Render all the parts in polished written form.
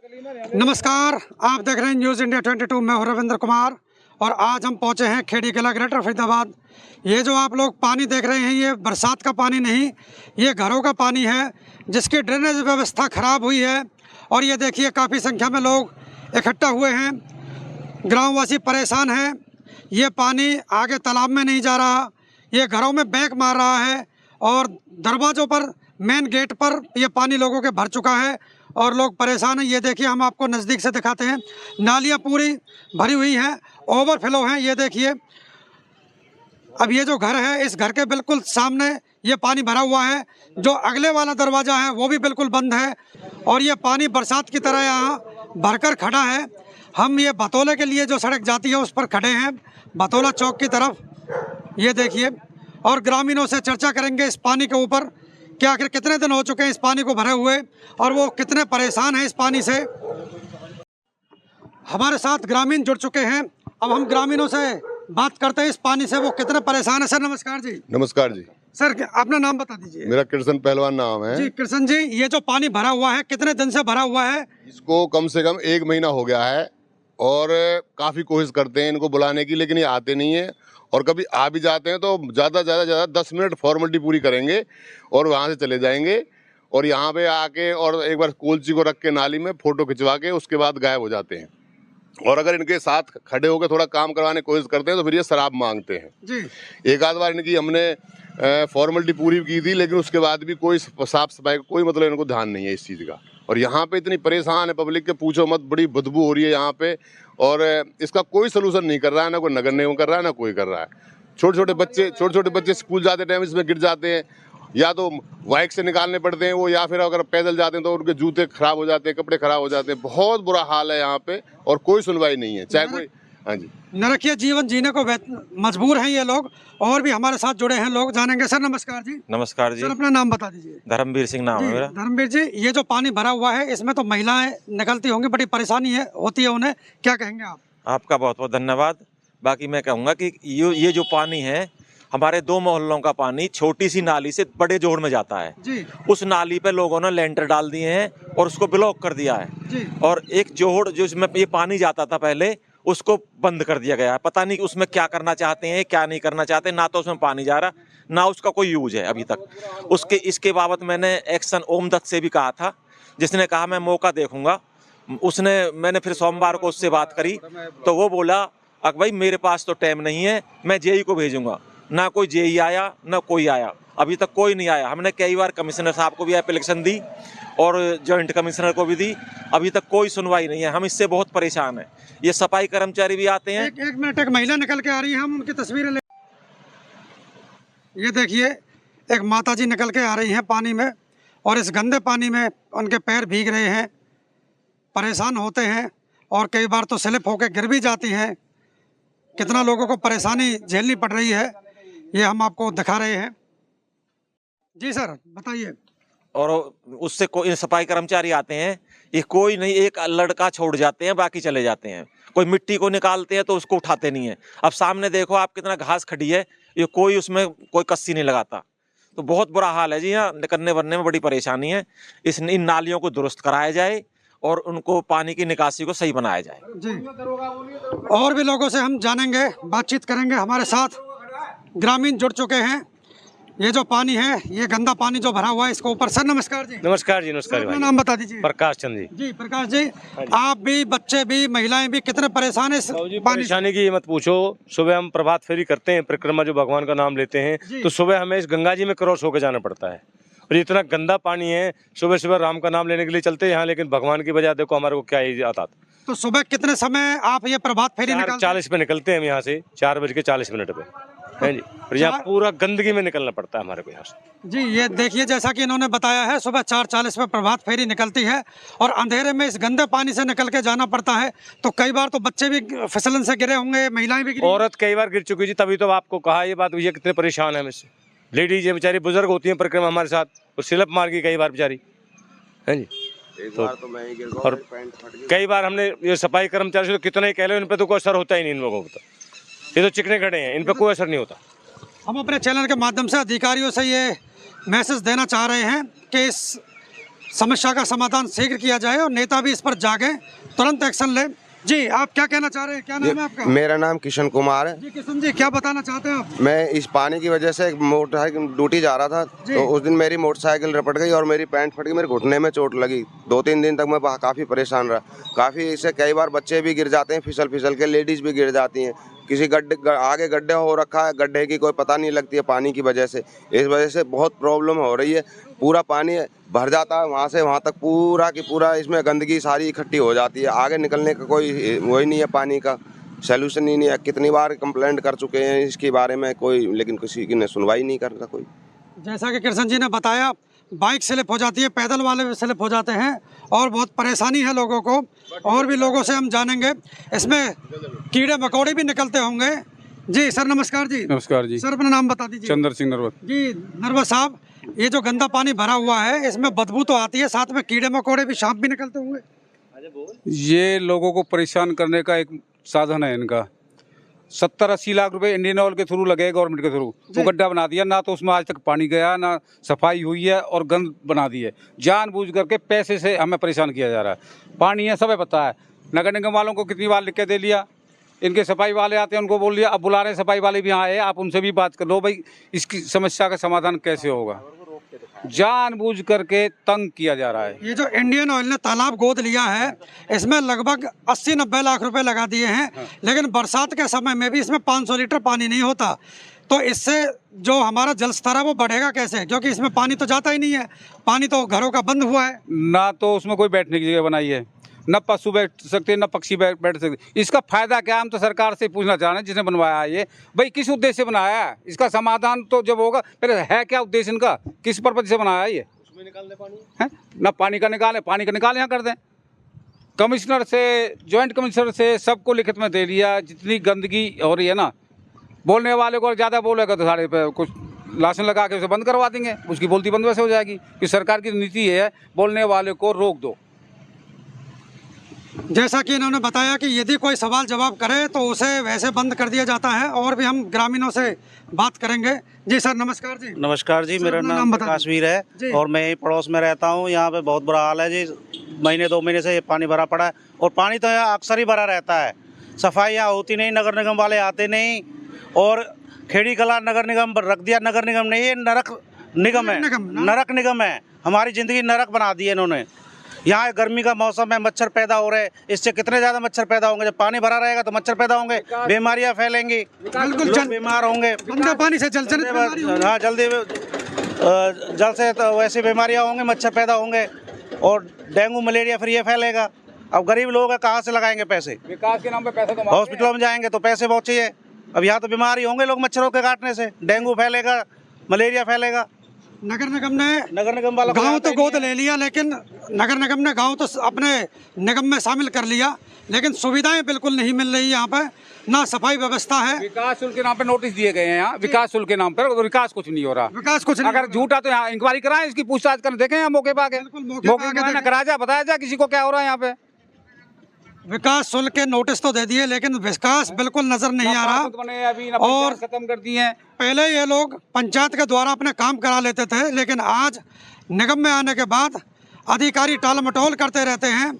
नमस्कार, आप देख रहे हैं न्यूज़ इंडिया 22। मैं हूं रविंद्र कुमार और आज हम पहुंचे हैं खेड़ी किला ग्रेटर फरीदाबाद। ये जो आप लोग पानी देख रहे हैं ये बरसात का पानी नहीं, ये घरों का पानी है जिसकी ड्रेनेज व्यवस्था ख़राब हुई है। और ये देखिए काफ़ी संख्या में लोग इकट्ठा हुए हैं, ग्रामवासी परेशान हैं। ये पानी आगे तालाब में नहीं जा रहा, ये घरों में बैक मार रहा है और दरवाज़ों पर, मेन गेट पर ये पानी लोगों के भर चुका है और लोग परेशान हैं। ये देखिए, हम आपको नज़दीक से दिखाते हैं, नालियाँ पूरी भरी हुई हैं, ओवरफ्लो हैं। ये देखिए, अब ये जो घर है, इस घर के बिल्कुल सामने ये पानी भरा हुआ है। जो अगले वाला दरवाज़ा है वो भी बिल्कुल बंद है और ये पानी बरसात की तरह यहाँ भरकर खड़ा है। हम ये बतौले के लिए जो सड़क जाती है उस पर खड़े हैं, बतौला चौक की तरफ। ये देखिए, और ग्रामीणों से चर्चा करेंगे इस पानी के ऊपर कि आखिर कितने दिन हो चुके हैं इस पानी को भरे हुए और वो कितने परेशान हैं इस पानी से। हमारे साथ ग्रामीण जुड़ चुके हैं, अब हम ग्रामीणों से बात करते हैं इस पानी से वो कितने परेशान हैं। सर नमस्कार जी। नमस्कार जी। सर अपना नाम बता दीजिए। मेरा कृष्ण पहलवान नाम है जी। कृष्ण जी, ये जो पानी भरा हुआ है कितने दिन से भरा हुआ है? इसको कम से कम 1 महीना हो गया है और काफ़ी कोशिश करते हैं इनको बुलाने की, लेकिन ये आते नहीं है। और कभी आ भी जाते हैं तो ज़्यादा 10 मिनट फॉर्मेलिटी पूरी करेंगे और वहाँ से चले जाएंगे और यहाँ पे आके और एक बार कोलची को रख के नाली में फ़ोटो खिंचवा के उसके बाद गायब हो जाते हैं। और अगर इनके साथ खड़े होकर थोड़ा काम करवाने की कोशिश करते हैं तो फिर ये शराब मांगते हैं जी। एक आध बार इनकी हमने फॉर्मेलिटी पूरी की थी, लेकिन उसके बाद भी कोई साफ सफाई का कोई मतलब इनको ध्यान नहीं है इस चीज़ का। और यहाँ पे इतनी परेशान है पब्लिक के, पूछो मत, बड़ी बदबू हो रही है यहाँ पे और इसका कोई सलूशन नहीं कर रहा है, ना कोई नगर निगम कर रहा है, ना कोई कर रहा है। छोटे छोटे बच्चे स्कूल जाते टाइम इसमें गिर जाते हैं, या तो बाइक से निकालने पड़ते हैं वो, या फिर अगर पैदल जाते हैं तो उनके जूते खराब हो जाते हैं, कपड़े खराब हो जाते हैं। बहुत बुरा हाल है यहाँ पे और कोई सुनवाई नहीं है, चाहे कोई। हाँ जी, नरकीय जीवन जीने को मजबूर हैं ये लोग। और भी हमारे साथ जुड़े हैं लोग, जानेंगे। सर नमस्कार जी। नमस्कार जी। सर अपना नाम बता दीजिए। धर्मवीर सिंह नाम है मेरा। धर्मवीर जी, ये जो पानी भरा हुआ है इसमें तो महिलाएं निकलती होंगी, बड़ी परेशानी है होती है उन्हें, क्या कहेंगे आप? आपका बहुत बहुत धन्यवाद। बाकी मैं कहूँगा कि ये जो पानी है हमारे 2 मोहल्लों का पानी छोटी सी नाली से बड़े जोड़ में जाता है जी। उस नाली पे लोगों ने लेंटर डाल दिए हैं और उसको ब्लॉक कर दिया है जी। और एक जोड़ जो इसमें ये पानी जाता था पहले, उसको बंद कर दिया गया है। पता नहीं उसमें क्या करना चाहते हैं, क्या नहीं करना चाहते। ना तो उसमें पानी जा रहा, ना उसका कोई यूज है अभी तक। इसके बाबत मैंने एक्शन ओमदत्त से भी कहा था, जिसने कहा मैं मौका देखूंगा। मैंने फिर सोमवार को उससे बात करी तो वो बोला अक भाई मेरे पास तो टाइम नहीं है, मैं जेई को भेजूंगा। ना कोई जेई आया, ना कोई आया, अभी तक कोई नहीं आया। हमने कई बार कमिश्नर साहब को भी एप्लीकेशन दी और जॉइंट कमिश्नर को भी दी, अभी तक कोई सुनवाई नहीं है। हम इससे बहुत परेशान हैं। ये सफाई कर्मचारी भी आते हैं। एक मिनट, एक महिला निकल के आ रही है, हम उनकी तस्वीरें ले। ये देखिए, एक माता जी निकल के आ रही हैं पानी में और इस गंदे पानी में उनके पैर भीग रहे हैं, परेशान होते हैं और कई बार तो स्लिप होकर गिर भी जाती हैं। कितना लोगों को परेशानी झेलनी पड़ रही है, ये हम आपको दिखा रहे हैं। जी सर बताइए। और उससे कोई सफाई कर्मचारी आते हैं, ये कोई नहीं, एक लड़का छोड़ जाते हैं, बाकी चले जाते हैं। कोई मिट्टी को निकालते हैं तो उसको उठाते नहीं है। अब सामने देखो आप, कितना घास खड़ी है, ये कोई उसमें कोई कस्सी नहीं लगाता। तो बहुत बुरा हाल है जी। यहाँ निकलने वरने में बड़ी परेशानी है। इन नालियों को दुरुस्त कराया जाए और उनको पानी की निकासी को सही बनाया जाए जी। और भी लोगों से हम जानेंगे, बातचीत करेंगे। हमारे साथ ग्रामीण जुड़ चुके हैं। ये जो पानी है, ये गंदा पानी जो भरा हुआ है इसके ऊपर। सर नमस्कार जी। नमस्कार जी। नमस्कार। अपना नाम बता दीजिए। प्रकाश चंद जी। जी प्रकाश जी, आप भी, बच्चे भी, महिलाएं भी कितने परेशान है इस परेशानी की मत पूछो। सुबह हम प्रभात फेरी करते हैं, परिक्रमा जो भगवान का नाम लेते हैं, तो सुबह हमें इस गंगा जी में क्रॉस होकर जाना पड़ता है और इतना गंदा पानी है। सुबह सुबह राम का नाम लेने के लिए चलते हैं यहाँ, लेकिन भगवान की वजह देखो हमारे को क्या ही आता। तो सुबह कितने समय आप ये प्रभात फेरी 4:40 पे निकलते हैं हम यहाँ से, 4:40 पे है जी। और यहाँ पूरा गंदगी में निकलना पड़ता है हमारे को यहाँ से जी। ये देखिए, जैसा कि इन्होंने बताया है, सुबह 4:40 पे प्रभात फेरी निकलती है और अंधेरे में इस गंदे पानी से निकल के जाना पड़ता है। तो कई बार तो बच्चे भी फिसलन से गिरे होंगे, महिलाएं भी गिरी। औरत कई बार गिर चुकी जी, तभी तो आपको कहा ये बात। ये कितने परेशान है हमसे। लेडीज बेचारी बुजुर्ग होती है परिक्रमा हमारे साथ, और स्लिप मार गई कई बार बेचारी, है जी। तो मैं ही गिर गया और कई बार हमने ये सफाई कर्मचारी से तो कितना ही कह लो, इन पे तो कोई असर होता ही नहीं। इन लोगों को तो ये तो चिकने खड़े हैं, इन पे कोई असर नहीं होता। हम अपने चैनल के माध्यम से अधिकारियों से ये मैसेज देना चाह रहे हैं कि इस समस्या का समाधान शीघ्र किया जाए और नेता भी इस पर जागे, तुरंत एक्शन ले। जी, आप क्या कहना चाह रहे हैं, क्या नाम है आपका? मेरा नाम किशन कुमार है। जी किशन जी, क्या बताना चाहते हैं आप? मैं इस पानी की वजह से मोटरसाइकिल ड्यूटी जा रहा था, तो उस दिन मेरी मोटरसाइकिल रपट गई और मेरी पैंट फट गई, मेरे घुटने में चोट लगी। 2-3 दिन तक मैं काफ़ी परेशान रहा। काफ़ी इससे कई बार बच्चे भी गिर जाते हैं, फिसल फिसल के, लेडीज़ भी गिर जाती हैं। किसी आगे गड्ढे हो रखा है, गड्ढे की कोई पता नहीं लगती है पानी की वजह से। इस वजह से बहुत प्रॉब्लम हो रही है। पूरा पानी भर जाता है, वहाँ से वहाँ तक पूरा की पूरा इसमें गंदगी सारी इकट्ठी हो जाती है। आगे निकलने का कोई वही नहीं है, पानी का सलूशन ही नहीं है। कितनी बार कंप्लेंट कर चुके हैं इसके बारे में कोई, लेकिन किसी की सुनवाई नहीं करता कोई। जैसा कि कृष्ण जी ने बताया, बाइक स्लिप हो जाती है, पैदल वाले भी स्लिप हो जाते हैं और बहुत परेशानी है लोगों को। और भी लोगों से हम जानेंगे, इसमें कीड़े मकोड़े भी निकलते होंगे। जी सर, नमस्कार जी। नमस्कार जी। सर अपना नाम बता दीजिए। चंद्र सिंह नरवत। जी नरवत साहब, ये जो गंदा पानी भरा हुआ है, इसमें बदबू तो आती है, साथ में कीड़े मकोड़े भी, सांप भी निकलते होंगे। ये लोगों को परेशान करने का एक साधन है इनका। 70-80 लाख रुपए इंडियन ऑयल के थ्रू लगे, गवर्नमेंट के थ्रू। वो गड्ढा बना दिया, ना तो उसमें आज तक पानी गया, ना सफाई हुई है, और गंद बना दी है। जानबूझ करके पैसे से हमें परेशान किया जा रहा है। पानी है, सबे पता है। नगर निगम वालों को कितनी बार लिख के दे लिया, इनके सफाई वाले आते हैं, उनको बोल दिया। अब बुला रहे हैं सफाई वाले भी आए, आप उनसे भी बात कर लो भाई, इसकी समस्या का समाधान कैसे होगा। जानबूझ करके तंग किया जा रहा है। ये जो इंडियन ऑयल ने तालाब गोद लिया है, इसमें लगभग 80-90 लाख रुपए लगा दिए हैं, लेकिन बरसात के समय में भी इसमें 500 लीटर पानी नहीं होता। तो इससे जो हमारा जल स्तर है वो बढ़ेगा कैसे, क्योंकि इसमें पानी तो जाता ही नहीं है। पानी तो घरों का बंद हुआ है, ना तो उसमें कोई बैठने की जगह बनाई है, न पशु बैठ सकते, न पक्षी बैठ सकते। इसका फायदा क्या, हम तो सरकार से पूछना चाह रहे हैं जिसने बनवाया है ये, भाई किस उद्देश्य से बनाया है। इसका समाधान तो जब होगा, फिर है क्या उद्देश्य इनका, किस पर्पज से बनाया है ये। उसमें निकाल दे पानी है ना, पानी का निकाल यहाँ कर दें। कमिश्नर से, जॉइंट कमिश्नर से सबको लिखित में दे दिया। जितनी गंदगी हो रही है ना, बोलने वाले को ज़्यादा बोलेगा तो सारे पे कुछ लाशन लगा के उसे बंद करवा देंगे, उसकी बोलती बंद वैसे हो जाएगी। कि सरकार की नीति है, बोलने वाले को रोक दो। जैसा कि इन्होंने बताया कि यदि कोई सवाल जवाब करे तो उसे वैसे बंद कर दिया जाता है। और भी हम ग्रामीणों से बात करेंगे। जी सर, नमस्कार जी। नमस्कार जी, मेरा नाम प्रकाशवीर है और मैं यही पड़ोस में रहता हूँ। यहाँ पे बहुत बुरा हाल है जी, महीने 2 महीने से ये पानी भरा पड़ा है और पानी तो यहाँ अक्सर ही भरा रहता है। सफाई यहाँ होती नहीं, नगर निगम वाले आते नहीं। और खेड़ी कला नगर निगम रख दिया, नगर निगम नहीं, ये नरक निगम है, नरक निगम है। हमारी ज़िंदगी नरक बना दी है इन्होंने। यहाँ गर्मी का मौसम है, मच्छर पैदा हो रहे हैं। इससे कितने ज़्यादा मच्छर पैदा होंगे, जब पानी भरा रहेगा तो मच्छर पैदा होंगे, बीमारियाँ फैलेंगी, लोग बीमार होंगे। गंदे पानी से जल हाँ, जल्दी जल से तो वैसी बीमारियाँ होंगी, मच्छर पैदा होंगे और डेंगू मलेरिया फिर ये फैलेगा। अब गरीब लोग हैं, कहाँ से लगाएंगे पैसे। विकास के नाम पे पैसे तो हॉस्पिटलों में जाएंगे तो पैसे बहुत चाहिए। अब यहाँ तो बीमार ही होंगे लोग मच्छरों के काटने से, डेंगू फैलेगा, मलेरिया फैलेगा। नगर निगम वाला गाँव तो गोद ले लिया, लेकिन नगर निगम ने गांव तो अपने निगम में शामिल कर लिया, लेकिन सुविधाएं बिल्कुल नहीं मिल रही यहाँ पे, ना सफाई व्यवस्था है। विकास शुल्क के नाम पे नोटिस दिए गए हैं यहाँ, विकास शुल्क के नाम पर, विकास कुछ नहीं हो रहा। विकास कुछ नहीं। अगर झूठा तो यहाँ इंक्वायरी कराएं, इसकी पूछताछ कर देखें यहाँ मौके पे आके। मौके कराया जाए, बताया जाए किसी को क्या हो रहा है यहाँ पे। विकास शुल्क के नोटिस तो दे दिए, लेकिन विकास बिल्कुल नजर नहीं आ रहा। और खत्म कर दिए हैं। पहले ये लोग पंचायत के द्वारा अपने काम करा लेते थे, लेकिन आज निगम में आने के बाद अधिकारी टाल मटोल करते रहते हैं,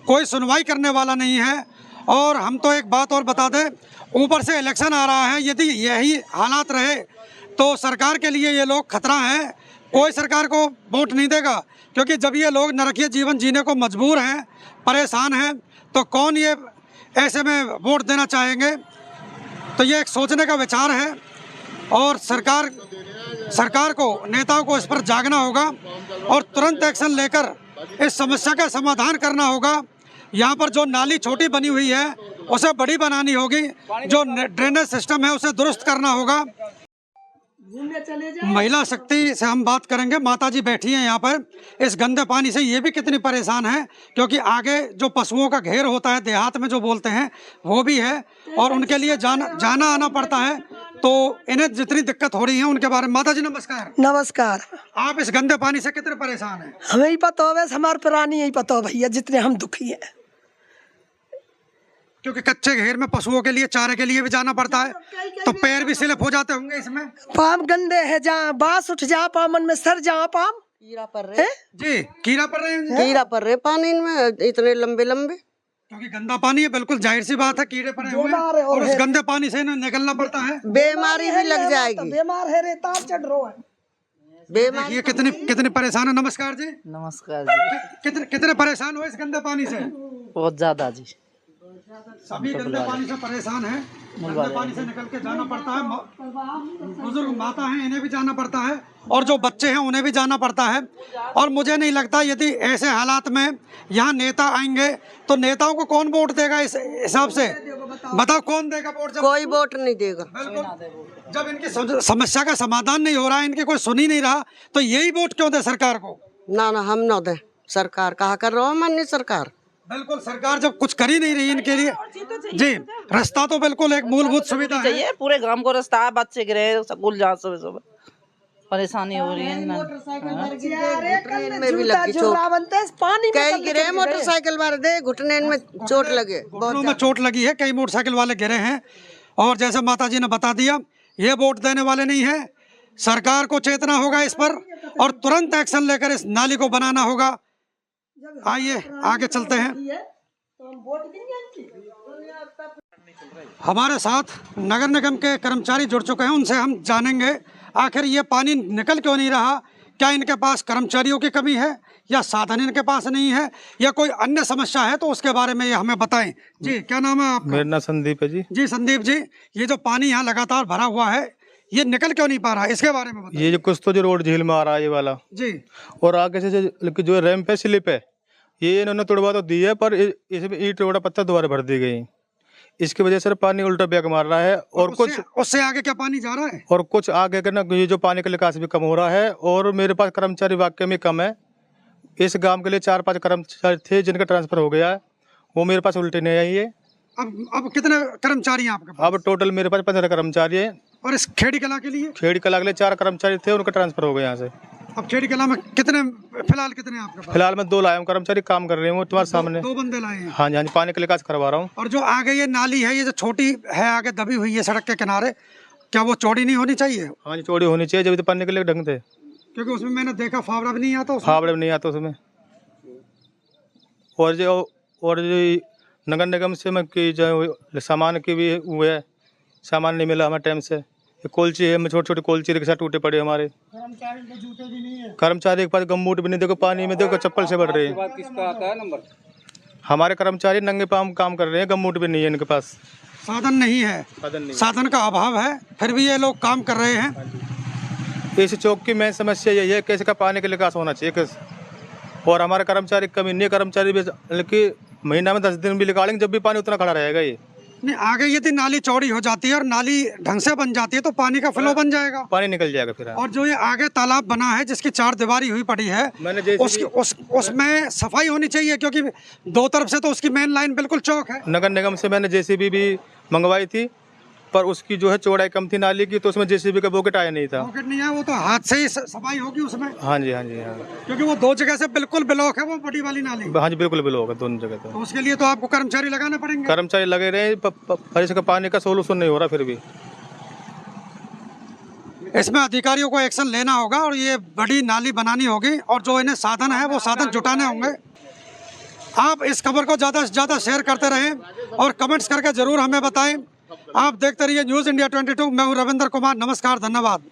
कोई सुनवाई करने वाला नहीं है। और हम तो एक बात और बता दें, ऊपर से इलेक्शन आ रहा है, यदि यही हालात रहे तो सरकार के लिए ये लोग खतरा है। कोई सरकार को वोट नहीं देगा, क्योंकि जब ये लोग नरकीय जीवन जीने को मजबूर हैं, परेशान हैं, तो कौन ये ऐसे में वोट देना चाहेंगे। तो ये एक सोचने का विचार है और सरकार को, नेताओं को इस पर जागना होगा और तुरंत एक्शन लेकर इस समस्या का समाधान करना होगा। यहाँ पर जो नाली छोटी बनी हुई है उसे बड़ी बनानी होगी, जो ड्रेनेज सिस्टम है उसे दुरुस्त करना होगा। महिला शक्ति से हम बात करेंगे। माताजी बैठी हैं यहाँ पर। इस गंदे पानी से ये भी कितनी परेशान है, क्योंकि आगे जो पशुओं का घेर होता है, देहात में जो बोलते हैं, वो भी है और उनके लिए जाना आना पड़ता है। तो इन्हें जितनी दिक्कत हो रही है उनके बारे में। माताजी नमस्कार। नमस्कार। आप इस गंदे पानी से कितने परेशान हैं? हमें ही पता हो, वैसे हमारे प्राणी यही पता हो भैया, जितने हम दुखी हैं। क्योंकि कच्चे घेर में पशुओं के लिए, चारे के लिए भी जाना पड़ता है, तो पैर भी स्लिप हो जाते होंगे इसमें। पाम गंदे है, जहाँ बांस उठ जा पामन में सर, जहाँ पाम कीड़ा पड़ रहे जी कीड़ा पड़ रहे हैं जी? कीड़ा पड़ रहे पानी में इतने लंबे लंबे। क्योंकि गंदा पानी है, बिल्कुल जाहिर सी बात है, कीड़े पड़े हुए हैं और उस गंदे पानी से ना निकलना पड़ता है। बीमारी भी लग जाएगी। बीमार है रे ताप चढ़ रहा है। बीमारी ये कितने कितने परेशान है। नमस्कार जी। नमस्कार जी। कितने कितने परेशान हो इस गंदे पानी से? बहुत ज्यादा जी। सभी गंदे पानी से परेशान है। गंदे पानी से निकल के जाना पड़ता है। बुजुर्ग माता हैं, इन्हें भी जाना पड़ता है और जो बच्चे हैं उन्हें भी जाना पड़ता है। और मुझे नहीं लगता यदि ऐसे हालात में यहाँ नेता आएंगे तो नेताओं को कौन वोट देगा इस हिसाब से? बताओ कौन देगा वोट? कोई वोट नहीं देगा। बिल्कुल, जब इनकी समस्या का समाधान नहीं हो रहा है, इनकी कोई सुन ही नहीं रहा, तो यही वोट क्यों दे सरकार को? ना हम न दे। सरकार कहा कर रहा माननीय सरकार। बिल्कुल, सरकार जब कुछ कर ही नहीं रही इनके लिए। जी, रास्ता तो बिल्कुल एक मूलभूत सुविधा है। पूरे गांव को रास्ता है, बच्चे गिरे स्कूल जा सुबह परेशानी हो रही है में भी लगी चोट। कई गिरे मोटरसाइकिल वाले दे घुटने में चोट लगे। घुटनों में चोट लगी है, कई मोटरसाइकिल वाले गिरे हैं। और जैसे माता जी ने बता दिया, ये वोट देने वाले नहीं है। सरकार को चेतना होगा इस पर और तुरंत एक्शन लेकर इस नाली को बनाना होगा। आइए आगे चलते हैं। हमारे साथ नगर निगम के कर्मचारी जुड़ चुके हैं, उनसे हम जानेंगे आखिर ये पानी निकल क्यों नहीं रहा। क्या इनके पास कर्मचारियों की कमी है या साधन इनके पास नहीं है या कोई अन्य समस्या है, तो उसके बारे में ये हमें बताएं। जी, क्या नाम है आपका? मेरा नाम संदीप है जी। जी संदीप जी, ये जो पानी यहाँ लगातार भरा हुआ है, ये निकल क्यों नहीं पा रहा है, इसके बारे में बताएं। ये जो कुछ तो जो रोड झील में आ रहा है ये वाला जी, और आगे से जो रैंप है, स्लिप है, ये इन्होंने तोड़वा तो दी है पर इसमें ईंट रोड़ा पत्थर दोबारा भर दी गई। इसकी वजह से पानी उल्टा बैक मार रहा है और कुछ उससे आगे क्या पानी जा रहा है और कुछ आगे का ना ये जो पानी का निकास भी कम हो रहा है। और मेरे पास कर्मचारी वाकई में कम है। इस गांव के लिए 4-5 कर्मचारी थे जिनका ट्रांसफर हो गया है, वो मेरे पास उल्टे नहीं आई है। अब कितने कर्मचारी हैं आपके पास? अब टोटल मेरे पास 15 कर्मचारी है। और इस खेड़ी कला के लिए? खेड़ी कला के लिए 4 कर्मचारी थे, उनका ट्रांसफर हो गया यहाँ से। अब खेड़ी कला में फिलहाल कितने हैं आपके पास? फिलहाल मैं 2 लाया हूँ कर्मचारी, काम कर रहे हैं तुम्हारे सामने। 2 बंदे लाए हैं? हाँ जी, हाँ जी, पानी का निकास करवा रहा हूँ। और जो आगे ये नाली है, ये जो छोटी है आगे दबी हुई है सड़क के किनारे, क्या वो चौड़ी नहीं होनी चाहिए? हाँ जी, चौड़ी होनी चाहिए, जब तो पानी के लिए ढंग थे। क्योंकि उसमें मैंने देखा फावड़ा भी नहीं आता। फावड़ा भी नहीं आता उसमें। और जो नगर निगम से मैं की जो सामान की भी हुए है, सामान नहीं मिला हमें टाइम से। कोलची है, छोटे छोटे कोलची रिक्शा टूटे पड़े हमारे। कर्मचारी के जूते भी नहीं है। कर्मचारी के पास गमबूट भी नहीं, देखो पानी में देखो चप्पल से बढ़ रहे हैं। किसका आता है नंबर? हमारे कर्मचारी नंगे पाँव काम कर रहे हैं, गमबूट भी नहीं है इनके पास। साधन नहीं है, साधन का अभाव है, फिर भी ये लोग काम कर रहे हैं। इस चौक की मेन समस्या यही है, कैसे का पानी का निकास होना चाहिए। और हमारे कर्मचारी कमी नहीं है, कर्मचारी भी महीना में 10 दिन भी निकालेंगे, जब भी पानी उतना खड़ा रहेगा। ये नहीं, आगे यदि नाली चौड़ी हो जाती है और नाली ढंग से बन जाती है तो पानी का फ्लो बन जाएगा, पानी निकल जाएगा फिर। और जो ये आगे तालाब बना है जिसकी 4 दीवारी हुई पड़ी है, उसमें सफाई होनी चाहिए, क्योंकि 2 तरफ से तो उसकी मेन लाइन बिल्कुल चौक है। नगर निगम से मैंने जेसीबी भी मंगवाई थी, पर उसकी जो है चौड़ाई कम थी नाली की, तो उसमें जेसीबी का बॉकेट आया नहीं था। बॉकेट नहीं है, वो तो हाथ से ही सफाई होगी उसमें। हाँ जी, हाँ जी, हाँ। क्योंकि वो 2 जगह से बिल्कुल ब्लॉक है, वो बड़ी वाली नाली। हाँ जी, बिल्कुल ब्लॉक है दोनों जगह। तो उसके लिए तो आपको कर्मचारी लगाने पड़ेंगे। कर्मचारी लगे रहे, पर इसका पानी का सोल्यूशन नहीं हो रहा फिर भी। इसमें अधिकारियों को एक्शन लेना होगा और ये बड़ी नाली बनानी होगी, और जो इन्हें साधन है वो साधन जुटाने होंगे। आप इस खबर को ज़्यादा से ज़्यादा शेयर करते रहें और कमेंट्स करके ज़रूर हमें बताएं। आप देखते रहिए न्यूज़ इंडिया 22। मैं हूँ रविंद्र कुमार। नमस्कार, धन्यवाद।